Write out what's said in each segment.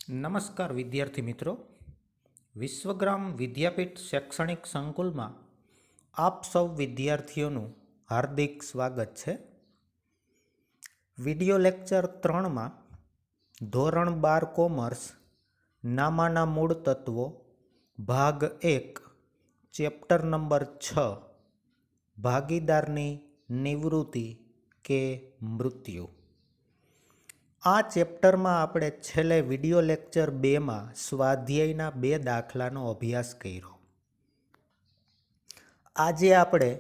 નમસ્કાર વિદ્યાર્થી મિત્રો, વિશ્વગ્રામ વિદ્યાપીઠ શૈક્ષણિક સંકુલમાં આપ સૌ વિદ્યાર્થીઓનું હાર્દિક સ્વાગત છે. વિડિયો લેક્ચર 3માં ધોરણ 12 કોમર્સ નામાના મૂળ તત્વો ભાગ 1 ચેપ્ટર નંબર 6 ભાગીદારની નિવૃત્તિ કે મૃત્યુ. આ ચેપ્ટરમાં આપણે છેલ્લે વિડિયો લેક્ચર 2માં સ્વાધ્યાયના 2 દાખલાનો અભ્યાસ કર્યો. આજે આપણે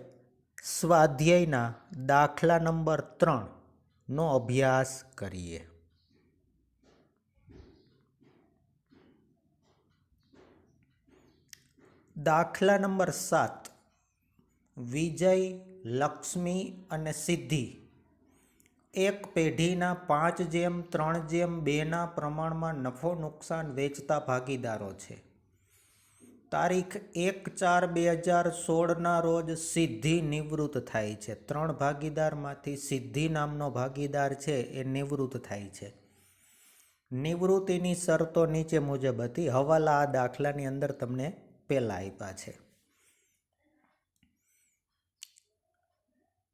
સ્વાધ્યાયના દાખલા નંબર 3નો અભ્યાસ કરીએ. દાખલા નંબર 7. વિજય, લક્ષ્મી અને સિદ્ધિ એક પેઢીના 5:3:2ના પ્રમાણમાં નફો નુકસાન વેચતા ભાગીદારો છે. તારીખ 1/4/2016ના રોજ સિદ્ધિ નિવૃત્ત થાય છે. 3 ભાગીદારમાંથી સિદ્ધિ નામનો ભાગીદાર છે એ નિવૃત્ત થાય છે. નિવૃત્તિની શરતો નીચે મુજબ હતી. હવાલા આ દાખલાની અંદર તમને પહેલા આપ્યા છે.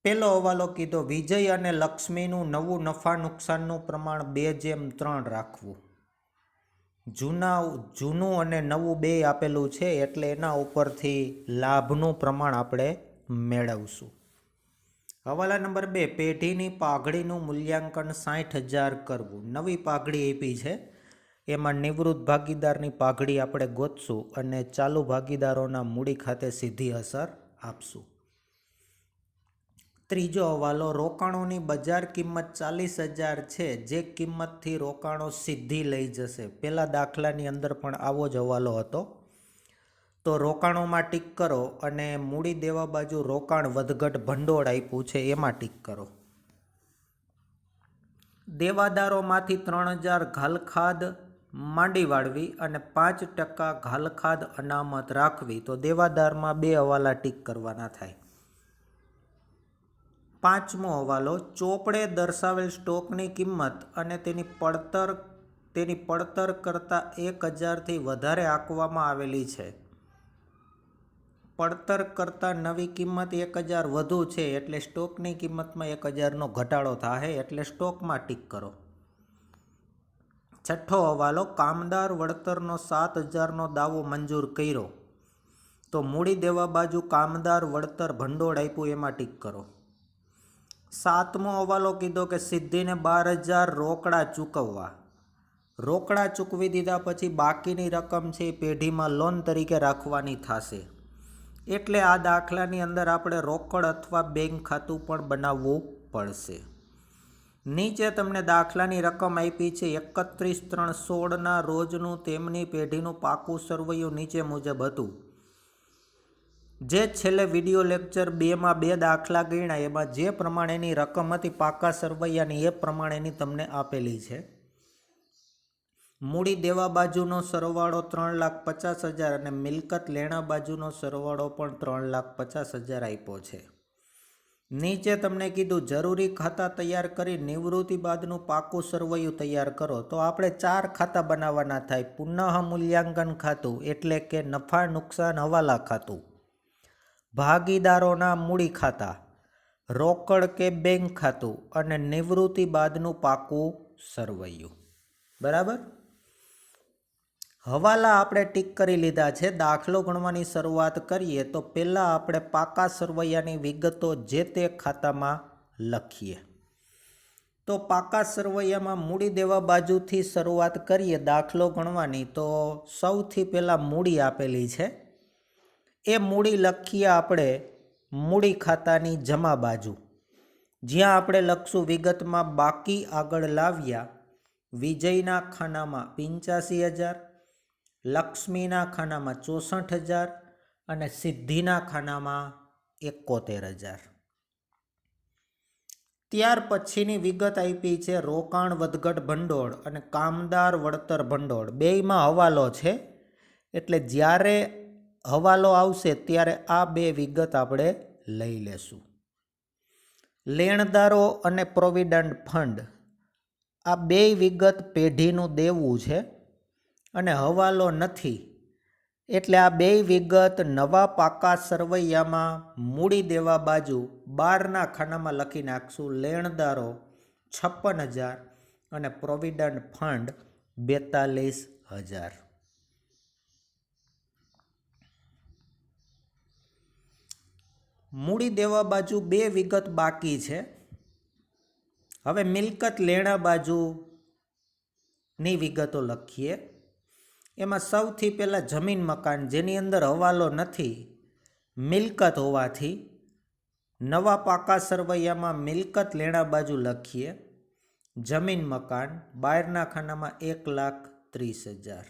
પહેલો હવાલો કીધો, વિજય અને લક્ષ્મીનું નવું નફા નુકસાનનું પ્રમાણ 2:3 રાખવું. જૂનું અને નવું બે આપેલું છે એટલે એના ઉપરથી લાભનું પ્રમાણ આપણે મેળવશું. હવાલા નંબર 2, પેઢીની પાઘડીનું મૂલ્યાંકન 60,000 કરવું. નવી પાઘડી આપી છે, એમાં નિવૃત્ત ભાગીદારની પાઘડી આપણે ગોતશું અને ચાલુ ભાગીદારોના મૂડી ખાતે સીધી અસર આપશું. ત્રીજો હવાલો, રોકાણોની બજાર કિંમત 40,000 છે, જે કિંમતથી રોકાણો સિદ્ધિ લઈ જશે. પહેલા દાખલાની અંદર પણ આવો જ હવાલો હતો. તો રોકાણોમાં ટીક કરો અને મૂડી દેવા બાજુ રોકાણ વધઘટ ભંડોળ આપ્યું છે એમાં ટીક કરો. દેવાદારોમાંથી 3,000 ઘાલખાદ માંડી વાળવી અને 5% ઘાલખાદ અનામત રાખવી. તો દેવાદારમાં 2 હવાલા ટીક કરવાના થાય. પાંચમો હવાલો, ચોપડે દર્શાવેલ સ્ટોકની કિંમત અને તેની પડતર કરતાં 1,000થી વધારે આંકવામાં આવેલી છે. પડતર કરતાં નવી કિંમત 1,000 વધુ છે એટલે સ્ટોકની કિંમતમાં 1,000નો ઘટાડો થાય એટલે સ્ટોકમાં ટીક કરો. છઠ્ઠો હવાલો, કામદાર વળતરનો 7,000નો દાવો મંજૂર કર્યો. તો મૂડી દેવા બાજુ કામદાર વળતર ભંડોળ આપ્યું એમાં ટીક કરો. સાતમો હવાલો કીધો કે સિદ્ધિને 12,000 રોકડા ચૂકવવા. રોકડા ચૂકવી દીધા પછી બાકીની રકમ છે એ પેઢીમાં લોન તરીકે રાખવાની થશે. એટલે આ દાખલાની અંદર આપણે રોકડ અથવા બેંક ખાતું પણ બનાવવું પડશે. નીચે તમને દાખલાની રકમ આપી છે 31/3/16ના રોજનું તેમની પેઢીનું પાકું સરવૈયું નીચે મુજબ હતું. જે છેલ્લે વિડિયો લેક્ચર 2માં 2 દાખલા ગણ્યા એમાં જે પ્રમાણેની રકમ હતી પાકા સરવૈયાની એ પ્રમાણેની તમને આપેલી છે. મૂડી દેવા બાજુનો સરવાળો 3,50,000 અને મિલકત લેણા બાજુનો સરવાળો પણ 3,50,000 આપ્યો છે. નીચે તમને કીધું જરૂરી ખાતા તૈયાર કરી નિવૃત્તિ બાદનું પાકું સરવૈયું તૈયાર કરો. તો આપણે 4 ખાતા બનાવવાના થાય. પુનઃ મૂલ્યાંકન ખાતું એટલે કે નફા નુકસાન હવાલા ખાતું, ભાગીદારોના મૂડી ખાતા, રોકડ કે બેંક ખાતું અને નિવૃત્તિ બાદનું પાકું સરવૈયું. બરાબર. હવાલા આપણે ટીક કરી લીધા છે. દાખલો ગણવાની શરૂઆત કરીએ તો પહેલાં આપણે પાકા સરવૈયાની વિગતો જે તે ખાતામાં લખીએ. તો પાકા સરવૈયામાં મૂડી દેવા બાજુથી શરૂઆત કરીએ દાખલો ગણવાની. તો સૌથી પહેલાં મૂડી આપેલી છે એ મૂડી લખીએ આપણે મૂડી ખાતાની જમા બાજુ, જ્યાં આપણે લખશું વિગતમાં બાકી આગળ લાવ્યા. વિજયના ખાનામાં 85,000, લક્ષ્મીના ખાનામાં 64,000 અને સિદ્ધિના ખાનામાં 71,000. ત્યાર પછીની વિગત આપી છે રોકાણ વધઘટ ભંડોળ અને કામદાર વળતર ભંડોળ. બેયમાં હવાલો છે એટલે જ્યારે હવાલો આવશે ત્યારે આ 2 વિગત આપણે લઈ લેશું. લેણદારો અને પ્રોવિડન્ટ ફંડ, આ 2 વિગત પેઢીનું દેવું છે અને હવાલો નથી, એટલે આ બે વિગત નવા પાકા સરવૈયામાં મૂડી દેવા બાજુ 12ના ખાનામાં લખી નાખશું. લેણદારો 56,000 અને પ્રોવિડન્ટ ફંડ 42,000. મૂડી દેવા બાજુ બે વિગત બાકી છે. હવે મિલકત લેણા બાજુની વિગતો લખીએ. એમાં સૌથી પહેલાં જમીન મકાન, જેની અંદર હવાલો નથી, મિલકત હોવાથી નવા પાકા સરવૈયામાં મિલકત લેણા બાજુ લખીએ. જમીન મકાન 12ના ખાનામાં 1,30,000.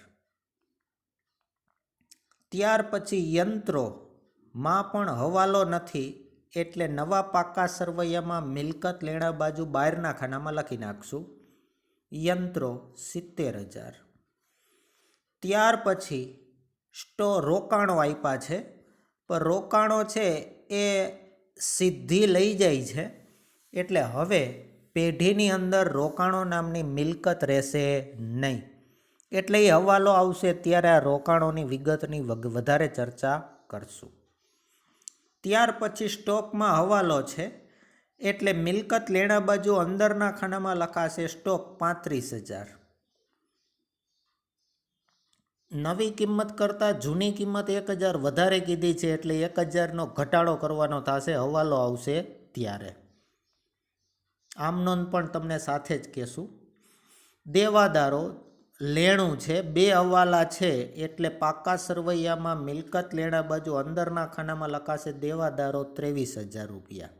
ત્યાર પછી યંત્રોમાં પણ હવાલો નથી, એટલે નવા પાકા સરવૈયામાં મિલકત લેણા બાજુ 12ના ખાનામાં લખી નાખશું. યંત્રો 70,000. ત્યાર પછી રોકાણો આપ્યા છે, પણ રોકાણો છે એ સીધી લઈ જાય છે, એટલે હવે પેઢીની અંદર રોકાણો નામની મિલકત રહેશે નહીં, એટલે એ હવાલો આવશે ત્યારે આ રોકાણોની વિગતની વધારે ચર્ચા કરશું. ત્યાર પછી સ્ટોકમાં હવાલો છે, એટલે મિલકત લેણા બાજુ અંદરના ખાનામાં લખાશે સ્ટોક 35,000. નવી કિંમત કરતાં જૂની કિંમત 1,000 વધારે કીધી છે, એટલે 1,000નો ઘટાડો કરવાનો થશે, હવાલો આવશે ત્યારે. આમ નોંધ પણ તમને સાથે જ કહેશું. દેવાદારો લેણું છે, બે હવાલા છે, એટલે પાકા સરવૈયામાં મિલકત લેણા બાજુ અંદરના ખાનામાં લખાશે દેવાદારો 23,000 રૂપિયા.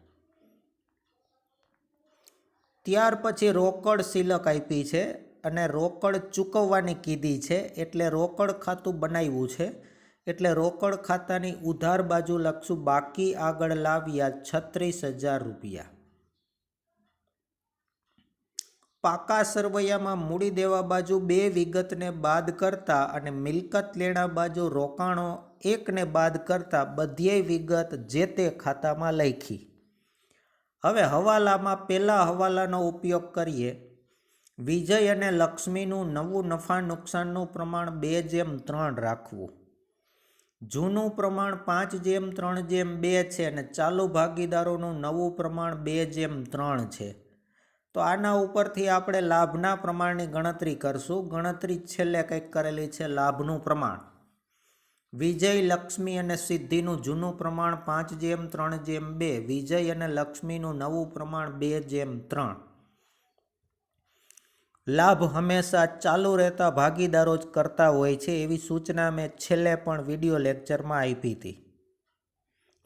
ત્યાર પછી રોકડ સિલક આપી છે અને રોકડ ચૂકવવાની કીધી છે, એટલે રોકડ ખાતું બનાવ્યું છે, એટલે રોકડ ખાતાની ઉધાર બાજુ લખશું બાકી આગળ લાવ્યા 36,000 રૂપિયા. પાકા સરવૈયામાં મૂડી દેવા બાજુ બે વિગતને બાદ કરતા અને મિલકત લેણા બાજુ રોકાણો એકને બાદ કરતા બધીય વિગત જે તે ખાતામાં લખી. હવે હવાલામાં પહેલા હવાલાનો ઉપયોગ કરીએ. વિજય અને લક્ષ્મીનું નવું નફા નુકસાનનું પ્રમાણ 2:3 રાખવું. જૂનું પ્રમાણ 5:3:2 છે અને ચાલુ ભાગીદારોનું નવું પ્રમાણ 2:3 છે. તો આના ઉપરથી આપણે લાભના પ્રમાણની ગણતરી કરશું. ગણતરી છેલ્લે કંઈક કરેલી છે. લાભનું પ્રમાણ વિજય, લક્ષ્મી અને સિદ્ધિનું જૂનું પ્રમાણ 5:3:2, વિજય અને લક્ષ્મીનું નવું પ્રમાણ 2:3. લાભ હંમેશા ચાલુ રહેતા ભાગીદારો જ કરતા હોય છે, એવી સૂચના મેં છેલ્લે પણ વિડીયો લેક્ચરમાં આપી હતી.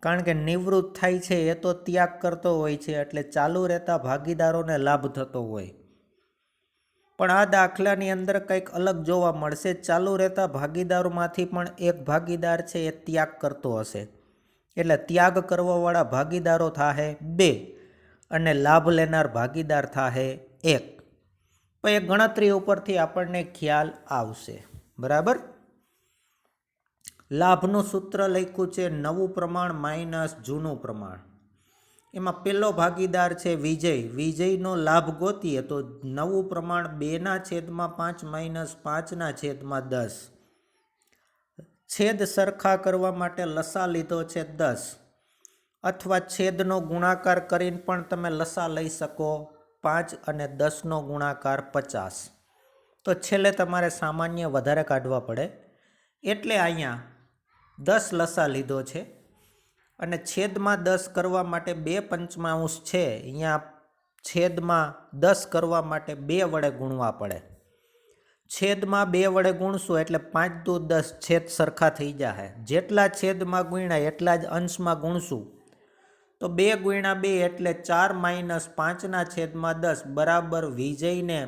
કારણ કે નિવૃત્ત થાય છે એ તો ત્યાગ કરતો હોય છે, એટલે ચાલુ રહેતા ભાગીદારોને લાભ થતો હોય. પણ આ દાખલાની અંદર કંઈક અલગ જોવા મળશે. ચાલુ રહેતા ભાગીદારોમાંથી પણ એક ભાગીદાર છે એ ત્યાગ કરતો હશે, એટલે ત્યાગ કરવાવાળા ભાગીદારો થાહે 2 અને લાભ લેનાર ભાગીદાર થાહે 1. પણ એ ગણતરી ઉપરથી આપણને ખ્યાલ આવશે. બરાબર. લાભનું સૂત્ર લખ્યું છે નવું પ્રમાણ માઇનસ જૂનું પ્રમાણ. એમાં પહેલો ભાગીદાર છે વિજય. વિજયનો લાભ ગોતીએ તો નવું પ્રમાણ 2/5 માઇનસ 5/10. છેદ સરખા કરવા માટે લસા લીધો છે 10, અથવા છેદનો ગુણાકાર કરીને પણ તમે લસા લઈ શકો 5 અને 10નો ગુણાકાર 50. તો છેલ્લે તમારે સામાન્ય વધારે કાઢવા પડે, એટલે અહીંયા 10 લસા લીધો છે અને છેદમાં 10 કરવા માટે 2/5 છે. અહીંયા છેદમાં 10 કરવા માટે 2 વડે ગુણવા પડે. છેદમાં 2 વડે ગુણશું એટલે 5 દુ 10, છેદ સરખા થઈ જાય. જેટલા છેદમાં ગુણ્યા એટલા જ અંશમાં ગુણશું, તો 2 ગુણ્યા 2 એટલે 4 માઇનસ 5/10 બરાબર વિજયને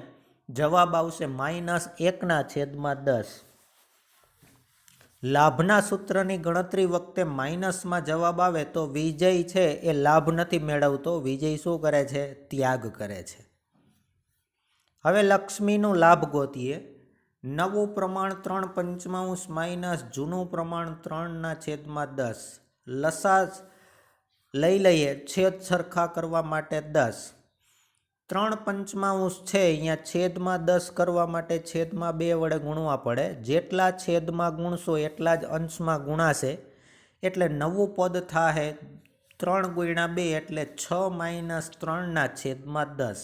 જવાબ આવશે -1/10. લાભના સૂત્રની ગણતરી વખતે માઇનસમાં જવાબ આવે તો વિજય છે એ લાભ નથી મેળવતો. વિજય શું કરે છે? ત્યાગ કરે છે. હવે લક્ષ્મીનું લાભ ગોતીએ. નવું પ્રમાણ 3/5 માઇનસ જૂનું પ્રમાણ 3/10. લસા લઈ લઈએ છેદ સરખા કરવા માટે 10. 3 પંચમાંશ છે, અહીંયા છેદમાં 10 કરવા માટે છેદમાં 2 વડે ગુણવા પડે. જેટલા છેદમાં ગુણશો એટલા જ અંશમાં ગુણાશે, એટલે નવું પદ થાહે 3 ગુણ્યા 2 એટલે 6 - 3/10.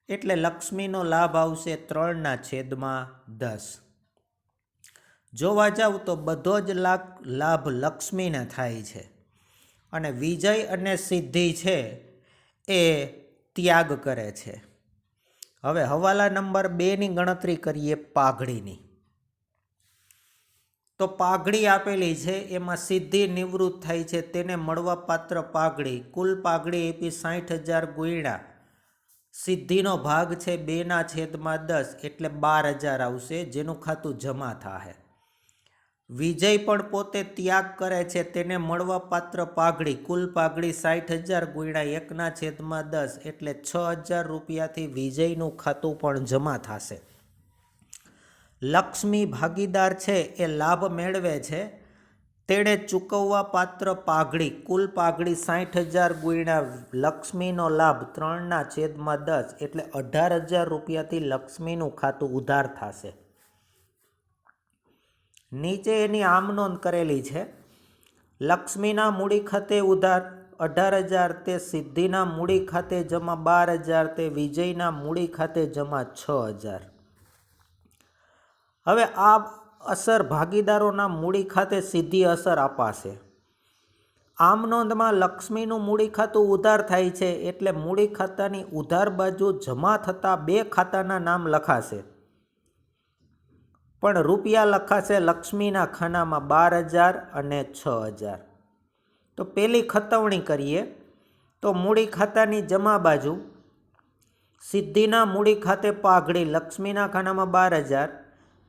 એટલે લક્ષ્મીનો લાભ આવશે 3/10. જોવા જાવ તો બધો જ લાભ લક્ષ્મીને થાય છે, અને વિજય અને સિદ્ધિ છે એ ત્યાગ કરે છે. હવે હવાલા નંબર 2ની ગણતરી કરીએ પાઘડીની. તો પાઘડી આપેલી છે, એમાં સિદ્ધિ નિવૃત્ત થાય છે, તેને મળવા પાત્ર પાઘડી. કુલ પાઘડી આપી 60,000 ગુણ્યા સિદ્ધિનો ભાગ છે 2/10 એટલે 12,000 આવશે, જેનું ખાતું જમા થાહે. વિજય પણ પોતે ત્યાગ કરે છે, તેને મળવા પાત્ર પાઘડી. કુલ પાઘડી 60,000 ગુણ્યા 1/10 એટલે 6,000 રૂપિયાથી વિજયનું ખાતું પણ જમા થશે. લક્ષ્મી ભાગીદાર છે એ લાભ મેળવે છે, તેણે ચૂકવવા પાત્ર પાઘડી. કુલ પાઘડી 60,000 ગુણ્યા લક્ષ્મીનો લાભ 3/10 એટલે 18,000 રૂપિયાથી લક્ષ્મીનું ખાતું ઉધાર થશે. નીચે એની આમ નોંધ કરેલી છે. લક્ષ્મીના મૂડી ખાતે ઉધાર 18,000, તે સિદ્ધિના મૂડી ખાતે જમા 12,000, તે વિજયના મૂડી ખાતે જમા 6,000. હવે આ અસર ભાગીદારોના મૂડી ખાતે સીધી અસર અપાશે. આમ નોંધમાં લક્ષ્મીનું મૂડી ખાતું ઉધાર થાય છે, એટલે મૂડી ખાતાની ઉધાર બાજુ જમા થતા 2 ખાતાના નામ લખાશે, પણ રૂપિયા લખાશે લક્ષ્મીના ખાનામાં 12,000 અને 6,000. તો પેલી ખતવણી કરીએ તો મૂડી ખાતાની જમા બાજુ સિદ્ધિના મૂડી ખાતે પાઘડી, લક્ષ્મીના ખાનામાં 12,000,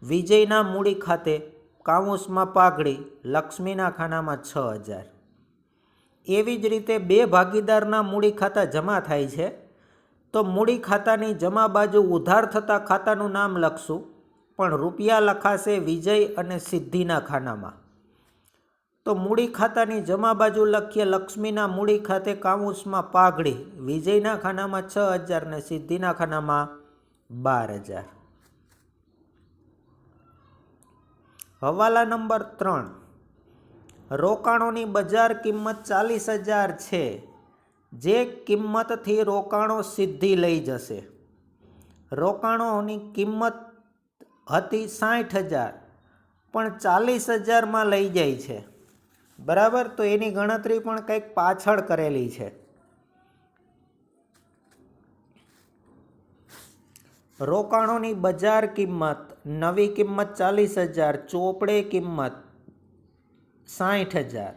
વિજયના મૂડી ખાતે કાઉન્સમાં પાઘડી, લક્ષ્મીના ખાનામાં 6,000. એવી જ રીતે 2 ભાગીદારના મૂડી ખાતા જમા થાય છે, તો મૂડી ખાતાની જમા બાજુ ઉધાર થતા ખાતાનું નામ લખશું, પણ રૂપિયા લખાશે વિજય અને સિદ્ધિના ખાનામાં. તો મૂડી ખાતાની જમા બાજુ લખીએ લક્ષ્મીના મૂડી ખાતે કાઉન્સમાં પાઘડી, વિજયના ખાનામાં 6,000 અને સિદ્ધિના ખાનામાં 12,000. હવાલા નંબર 3. રોકાણોની બજાર કિંમત 40,000 છે, જે કિંમતથી રોકાણો સિદ્ધિ લઈ જશે. રોકાણોની કિંમત હતી 60,000 પણ 40,000માં લઈ જાય છે, બરાબર. તો એની ગણતરી પણ કંઈક પાછળ કરેલી છે. રોકાણોની બજાર કિંમત, નવી કિંમત 40,000, ચોપડે કિંમત 60,000,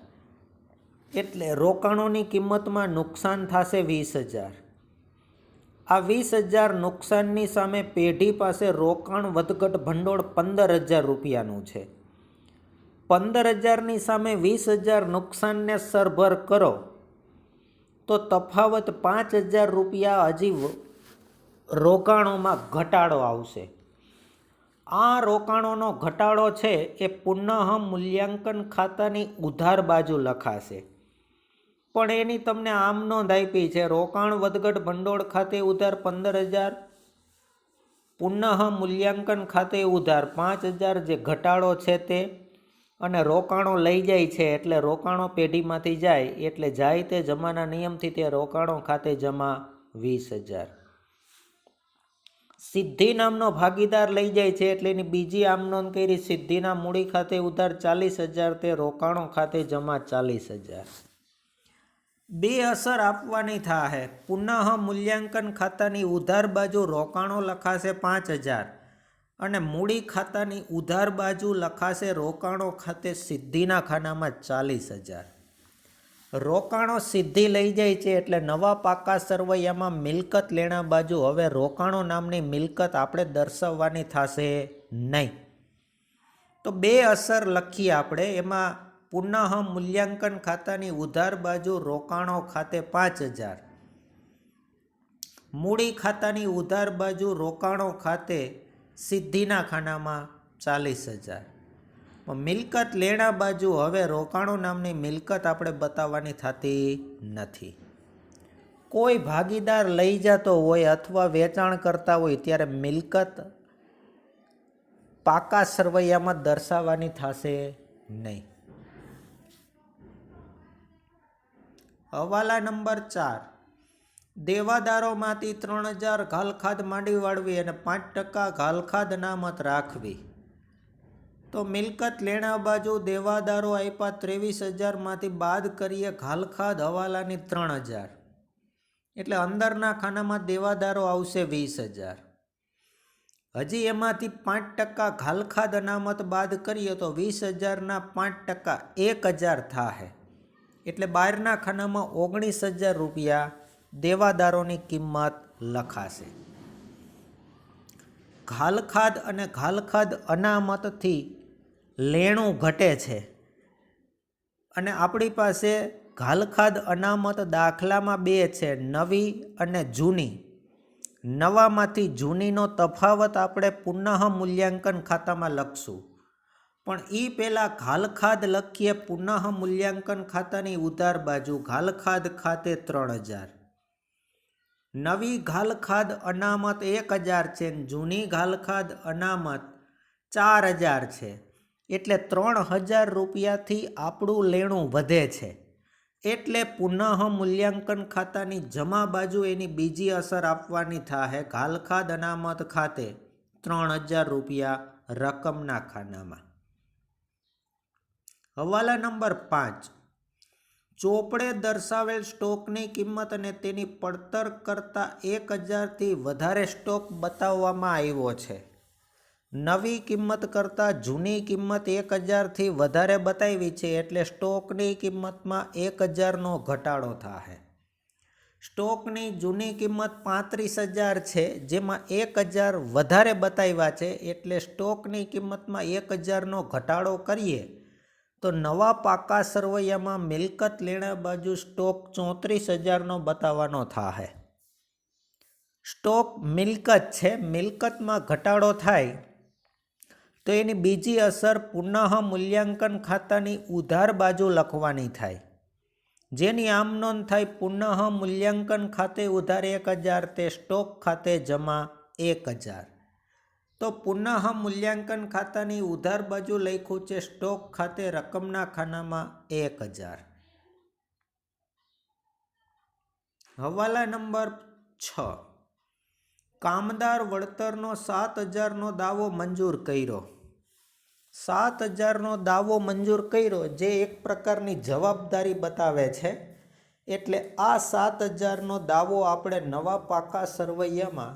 એટલે રોકાણોની કિંમતમાં નુકસાન થશે 20,000. આ 20,000 નુકસાનની સામે પેઢી પાસે રોકાણ વધઘટ ભંડોળ 15,000 રૂપિયાનું છે. 15,000ની સામે 20,000 નુકસાનને સરભર કરો તો તફાવત 5,000 રૂપિયા હજી રોકાણોમાં ઘટાડો આવશે. આ રોકાણોનો ઘટાડો છે એ પુનઃ મૂલ્યાંકન ખાતાની ઉધાર બાજુ લખાશે, પણ એની તમને આમ નોંધ આપી છે. રોકાણ વધઘટ ભંડોળ ખાતે ઉધાર 15,000, પુનઃ મૂલ્યાંકન ખાતે ઉધાર 5,000, જે ઘટાડો છે તે, અને રોકાણો લઈ જાય છે એટલે રોકાણો પેઢીમાંથી જાય, એટલે જાય તે જમાના નિયમથી તે રોકાણો ખાતે જમા 20,000. સિદ્ધિ નામનો ભાગીદાર લઈ જાય છે એટલે એની બીજી આમ નોંધ કરી. સિદ્ધિના મૂડી ખાતે ઉધાર 40,000, તે રોકાણો ખાતે જમા 40,000. 2 અસર આપવાની થાહે. પુનઃ મૂલ્યાંકન ખાતાની ઉધાર બાજુ રોકાણો લખાશે 5,000 અને મૂડી ખાતાની ઉધાર બાજુ લખાશે રોકાણો ખાતે સિદ્ધિના ખાનામાં 40,000. રોકાણો સિદ્ધિ લઈ જાય છે એટલે નવા પાકા સરવૈયામાં મિલકત લેણા બાજુ હવે રોકાણો નામની મિલકત આપણે દર્શાવવાની થશે નહીં. તો 2 અસર લખીએ આપણે. એમાં પુનઃ મૂલ્યાંકન ખાતાની ઉધાર બાજુ રોકાણો ખાતે 5,000, મૂડી ખાતાની ઉધાર બાજુ રોકાણો ખાતે સિદ્ધિના ખાનામાં 40,000. મિલકત લેણા બાજુ હવે રોકાણો નામની મિલકત આપણે બતાવવાની થતી નથી. કોઈ ભાગીદાર લઈ જતો હોય અથવા વેચાણ કરતા હોય ત્યારે મિલકત પાકા સરવૈયામાં દર્શાવવાની થશે નહીં. હવાલા નંબર 4. દેવાદારોમાંથી 3000 ઘાલખાદ માંડી વાળવી અને 5% ઘાલખાદ અનામત રાખવી. તો મિલકત લેણા બાજુ દેવાદારો આપ્યા 23,000 માંથી બાદ કરીએ ઘાલખાદ હવાલાની 3000, એટલે અંદરના ખાનામાં દેવાદારો આવશે 20,000. હજી એમાંથી 5% ઘાલખાદ અનામત બાદ કરીએ તો 20,000 5% 1,000 થાય, એટલે બહારના ખાનામાં 19,000 રૂપિયા દેવાદારોની કિંમત લખાશે. ઘાલખાદ અને ઘાલખાદ અનામતથી લેણું ઘટે છે અને આપણી પાસે ઘાલખાદ અનામત દાખલામાં 2 છે, નવી અને જૂની. નવામાંથી જૂનીનો તફાવત આપણે પુનઃ મૂલ્યાંકન ખાતામાં લખશું, પણ એ પહેલાં ઘાલખાદ લખીએ પુનઃ મૂલ્યાંકન ખાતાની ઉધાર બાજુ. ઘાલખાદ ખાતે 3000, નવી ઘાલખાદ અનામત 1,000 છે, જૂની ઘાલખાદ અનામત 4,000 છે, એટલે 3,000 રૂપિયાથી આપણું લેણું વધે છે. એટલે પુનઃ મૂલ્યાંકન ખાતાની જમા બાજુ એની બીજી અસર આપવાની થાય. ઘાલખાદ અનામત ખાતે 3,000 રૂપિયા રકમના ખાનામાં. હવાલા નંબર 5. ચોપડે દર્શાવેલ સ્ટોકની કિંમત અને તેની પડતર કરતાં 1,000થી વધારે સ્ટોક બતાવવામાં આવ્યો છે. નવી કિંમત કરતાં જૂની કિંમત 1,000થી વધારે બતાવી છે, એટલે સ્ટોકની કિંમતમાં 1,000નો ઘટાડો થાય. સ્ટોકની જૂની કિંમત 35,000 છે, જેમાં 1,000 વધારે બતાવ્યા છે, એટલે સ્ટોકની કિંમતમાં 1,000નો ઘટાડો કરીએ તો નવા પાકા સરવૈયામાં મિલકત લેણા બાજુ સ્ટોક 34,000નો બતાવવાનો થાય. સ્ટોક મિલકત છે, મિલકતમાં ઘટાડો થાય તો એની બીજી અસર પુનઃ મૂલ્યાંકન ખાતાની ઉધાર બાજુ લખવાની થાય. જેની આમ નોંધ થાય પુનઃ મૂલ્યાંકન ખાતે ઉધાર 1,000, તે સ્ટોક ખાતે જમા 1,000. તો પુનઃ મૂલ્યાંકન ખાતાની ઉધાર બાજુ લખ્યું છે સ્ટોક ખાતે રકમના ખાનામાં 1,000. હવાલા નંબર 6. કામદાર વળતરનો 7,000નો દાવો મંજૂર કર્યો. 7,000નો દાવો મંજૂર કર્યો, જે એક પ્રકારની જવાબદારી બતાવે છે. એટલે આ 7,000નો દાવો આપણે નવા પાકા સરવૈયામાં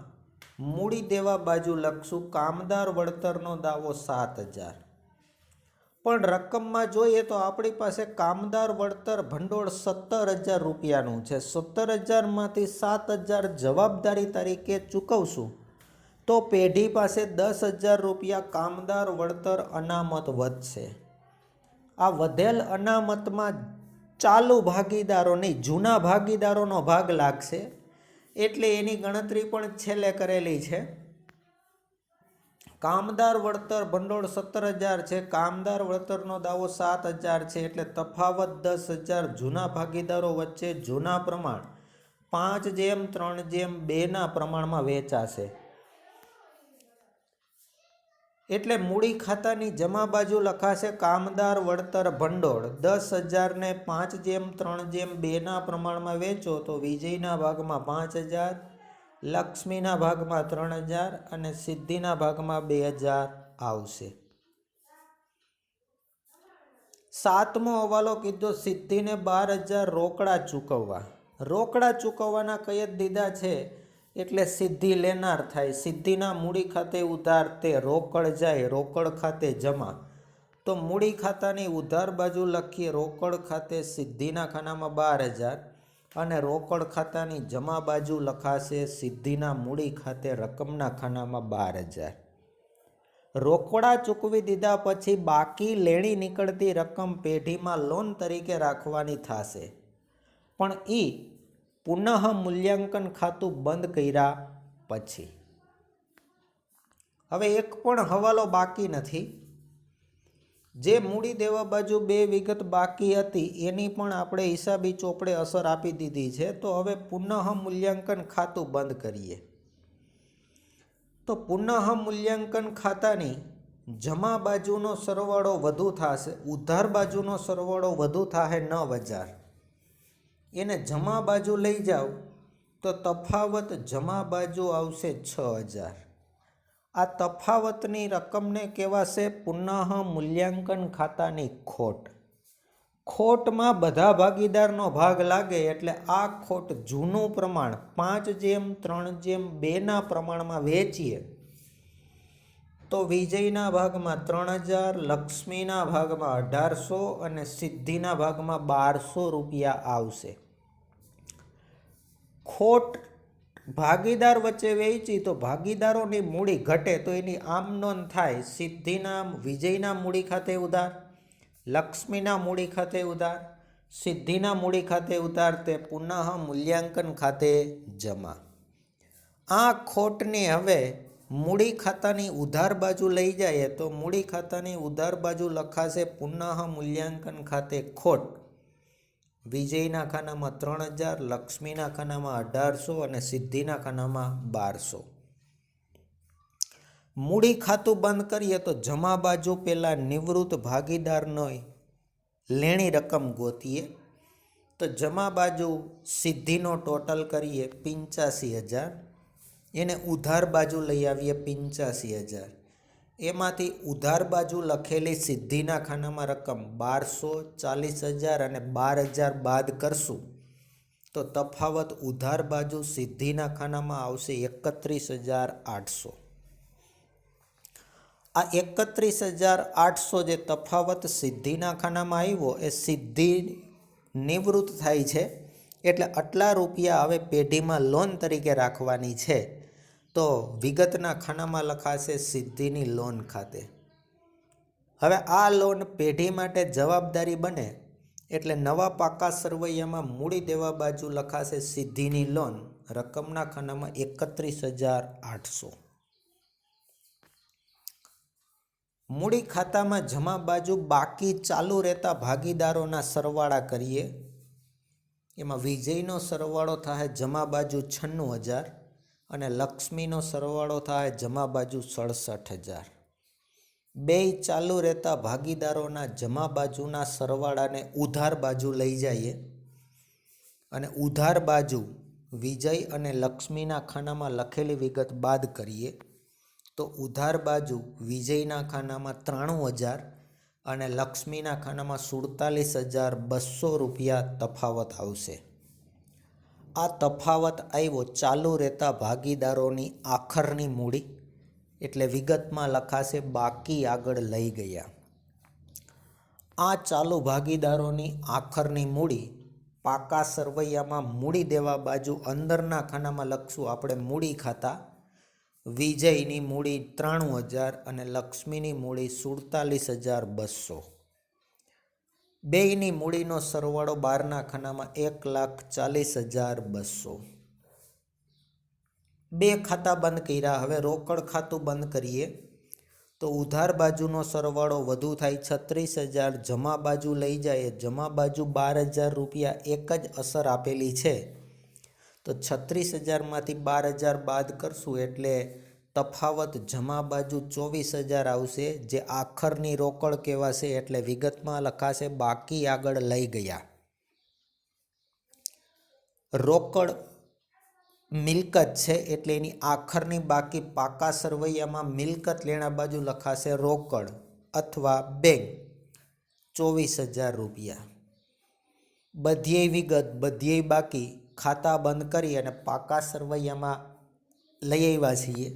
મૂડી દેવા બાજુ લખશું. કામદાર વળતરનો દાવો 7,000. પણ રકમમાં જોઈએ તો આપણી પાસે કામદાર વળતર ભંડોળ 17,000 રૂપિયાનું છે. 17,000માંથી 7,000 જવાબદારી તરીકે ચૂકવશું તો પેઢી પાસે 10,000 રૂપિયા કામદાર વળતર અનામત વધશે. આ વધેલ અનામતમાં ચાલુ ભાગીદારો નહીં, જૂના ભાગીદારોનો ભાગ લાગશે, એટલે એની ગણતરી પણ છેલ્લે કરેલી છે. કામદાર વળતર ભંડોળ 17,000 છે, કામદાર વળતરનો દાવો 7,000 છે, એટલે તફાવત 10,000 જૂના ભાગીદારો વચ્ચે જૂના પ્રમાણ 5:3:2 પ્રમાણમાં વહેંચાશે. એટલે મૂડી ખાતાની જમા બાજુ લખાશે કામદાર વળતર ભંડોળ 10,000ને 5:3:2 પ્રમાણમાં વેચો તો વિજયના ભાગમાં 5,000, લક્ષ્મીના ભાગમાં 3,000 અને સિદ્ધિના ભાગમાં 2,000 આવશે. 7મો હવાલો કીધો સિદ્ધિને 12,000 રોકડા ચૂકવવા. રોકડા ચૂકવવાના કયદ દીધા છે, એટલે સિદ્ધિ લેનાર થાય. સિદ્ધિના મૂડી ખાતે ઉધાર, તે રોકડ જાય રોકડ ખાતે જમા. તો મૂડી ખાતાની ઉધાર બાજુ લખીએ રોકડ ખાતે સિદ્ધિના ખાનામાં 12,000 અને રોકડ ખાતાની જમા બાજુ લખાશે સિદ્ધિના મૂડી ખાતે રકમના ખાનામાં 12,000. રોકડા ચૂકવી દીધા પછી બાકી લેણી નીકળતી રકમ પેઢીમાં લોન તરીકે રાખવાની થશે, પણ એ પુનઃ મૂલ્યાંકન ખાતું બંધ કર્યા પછી. હવે એક પણ હવાલો બાકી નથી. જે મૂડી દેવા બાજુ 2 વિગત બાકી હતી એની પણ આપણે હિસાબી ચોપડે અસર આપી દીધી છે. તો હવે પુનઃ મૂલ્યાંકન ખાતું બંધ કરીએ. તો પુનઃ મૂલ્યાંકન ખાતાની જમા બાજુનો સરવાળો વધુ થશે, ઉધાર બાજુનો સરવાળો વધુ થશે 9,000. એને જમા બાજુ લઈ જાઓ તો તફાવત જમા બાજુ આવશે 6,000. આ તફાવતની રકમને કહેવાશે પુનઃ મૂલ્યાંકન ખાતાની ખોટ. ખોટમાં બધા ભાગીદારનો ભાગ લાગે એટલે આ ખોટ જૂનું પ્રમાણ 5:3:2ના પ્રમાણમાં વેચીએ તો વિજયના ભાગમાં 3,000, લક્ષ્મીના ભાગમાં 1,800 અને સિદ્ધિના ભાગમાં 1,200 રૂપિયા આવશે. ખોટ ભાગીદાર વચ્ચે વેચી તો ભાગીદારોની મૂડી ઘટે તો એની આમ નોંધ થાય. સિદ્ધિના વિજયના મૂડી ખાતે ઉધાર, લક્ષ્મીના મૂડી ખાતે ઉધાર, સિદ્ધિના મૂડી ખાતે ઉધાર, તે પુનઃ મૂલ્યાંકન ખાતે જમા. આ ખોટને હવે મૂડી ખાતાની ઉધાર બાજુ લઈ જાય તો મૂડી ખાતાની ઉધાર બાજુ લખાશે પુનઃ મૂલ્યાંકન ખાતે ખોટ. વિજયના ખાનામાં 3,000, લક્ષ્મીના ખાનામાં 1,800 અને સિદ્ધિના ખાનામાં 1,200. મૂડી ખાતું બંધ કરીએ તો જમા બાજુ પહેલાં નિવૃત્ત ભાગીદારનો લેણી રકમ ગોતીએ. તો જમા બાજુ સિદ્ધિનો ટોટલ કરીએ 85,000, એને ઉધાર બાજુ લઈ આવીએ 85,000. એમાંથી ઉધાર બાજુ લખેલી સિદ્ધિના ખાનામાં રકમ 1,200, 40,000 અને 12,000 બાદ કરશું તો તફાવત ઉધાર બાજુ સિદ્ધિના ખાનામાં આવશે 31,800. આ 31,800 જે તફાવત સિદ્ધિના ખાનામાં આવ્યો એ સિદ્ધિ નિવૃત્ત થાય છે એટલે આટલા રૂપિયા હવે પેઢીમાં લોન તરીકે રાખવાની છે. તો વિગતના ખાનામાં લખાશે સિદ્ધિની લોન ખાતે. હવે આ લોન પેઢી માટે જવાબદારી બને એટલે નવા પાકા સરવૈયામાં મૂડી દેવા બાજુ લખાશે સિદ્ધિની લોન, રકમના ખાનામાં 31,800. મૂડી ખાતામાં જમા બાજુ બાકી ચાલુ રહેતા ભાગીદારોના સરવાળા કરીએ. એમાં વિજયનો સરવાળો થાય જમા બાજુ 96,000 અને લક્ષ્મીનો સરવાળો થાય જમા બાજુ 67,000. બે ચાલુ રહેતા ભાગીદારોના જમા બાજુના સરવાળાને ઉધાર બાજુ લઈ જઈએ અને ઉધાર બાજુ વિજય અને લક્ષ્મીના ખાનામાં લખેલી વિગત બાદ કરીએ તો ઉધાર બાજુ વિજયના ખાનામાં 93,000 અને લક્ષ્મીના ખાનામાં 47,200 રૂપિયા તફાવત આવશે. આ તફાવત આવ્યો ચાલુ રહેતા ભાગીદારોની આખરની મૂડી એટલે વિગતમાં લખાશે બાકી આગળ લઈ ગયા. આ ચાલુ ભાગીદારોની આખરની મૂડી પાકા સરવૈયામાં મૂડી દેવા બાજુ અંદરના ખાનામાં લખશું આપણે મૂડી ખાતા. વિજયની મૂડી 93,000 અને લક્ષ્મીની મૂડી 47,200. બેયની મૂડીનો સરવાળો 12ના ખાનામાં 1,40,200. બે ખાતા બંધ કર્યા. હવે રોકડ ખાતું બંધ કરીએ તો ઉધાર બાજુનો સરવાળો વધુ થાય 36,000, જમા બાજુ લઈ જાય જમા બાજુ 12,000 રૂપિયા એક જ અસર આપેલી છે તો 36,000માંથી 12,000 બાદ કરશું એટલે તફાવત જમા બાજુ 24,000 આવશે જે આખરની રોકડ કહેવાશે એટલે વિગતમાં લખાશે બાકી આગળ લઈ ગયા. રોકડ મિલકત છે એટલે એની આખરની બાકી પાકા સરવૈયામાં મિલકત લેણા બાજુ લખાશે રોકડ અથવા બેંક 24,000 રૂપિયા. બધીય વિગત બધીય બાકી ખાતા બંધ કરી અને પાકા સરવૈયામાં લઈ આવ્યા છીએ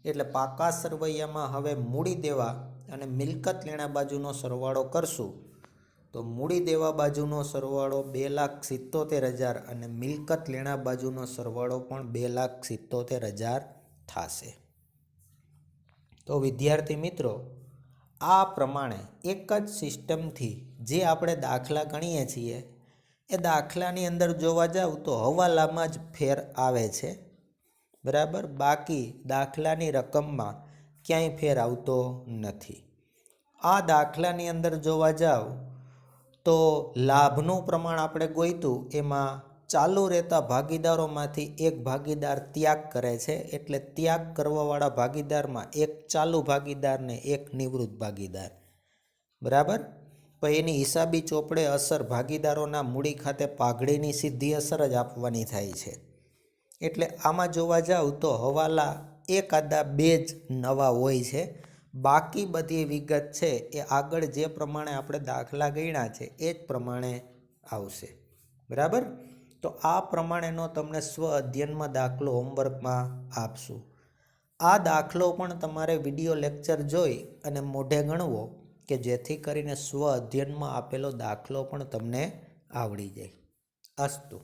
એટલે પાકા સરવૈયામાં હવે મૂડી દેવા અને મિલકત લેણા બાજુનો સરવાળો કરશું તો મૂડી દેવા બાજુનો સરવાળો 2,77,000 અને મિલકત લેણા બાજુનો સરવાળો પણ 2,77,000 થશે. તો વિદ્યાર્થી મિત્રો, આ પ્રમાણે એક જ સિસ્ટમથી જે આપણે દાખલા ગણીએ છીએ એ દાખલાની અંદર જોવા જાવ તો હવાલામાં જ ફેર આવે છે, બરાબર. બાકી દાખલાની રકમમાં ક્યાંય ફેર આવતો નથી. આ દાખલાની અંદર જોવા જાવ તો લાભનું પ્રમાણ આપણે ગોઈતું, એમાં ચાલુ રહેતા ભાગીદારોમાંથી એક ભાગીદાર ત્યાગ કરે છે, એટલે ત્યાગ કરવાવાળા ભાગીદારમાં એક ચાલુ ભાગીદાર ને એક નિવૃત્ત ભાગીદાર, બરાબર. પણ એની હિસાબી ચોપડે અસર ભાગીદારોના મૂડી ખાતે પાઘડીની સીધી અસર જ આપવાની થાય છે. એટલે આમાં જોવા જાવ તો હવાલા એકાદા બે જ નવા હોય છે, બાકી બધી વિગત છે એ આગળ જે પ્રમાણે આપણે દાખલા ગણ્યા છે એ જ પ્રમાણે આવશે, બરાબર. તો આ પ્રમાણેનો તમને સ્વ અધ્યયનમાં દાખલો હોમવર્કમાં આપશું. આ દાખલો પણ તમારે વિડીયો લેક્ચર જોઈ અને મોઢે ગણવો કે જેથી કરીને સ્વ અધ્યયનમાં આપેલો દાખલો પણ તમને આવડી જાય. અસ્તુ.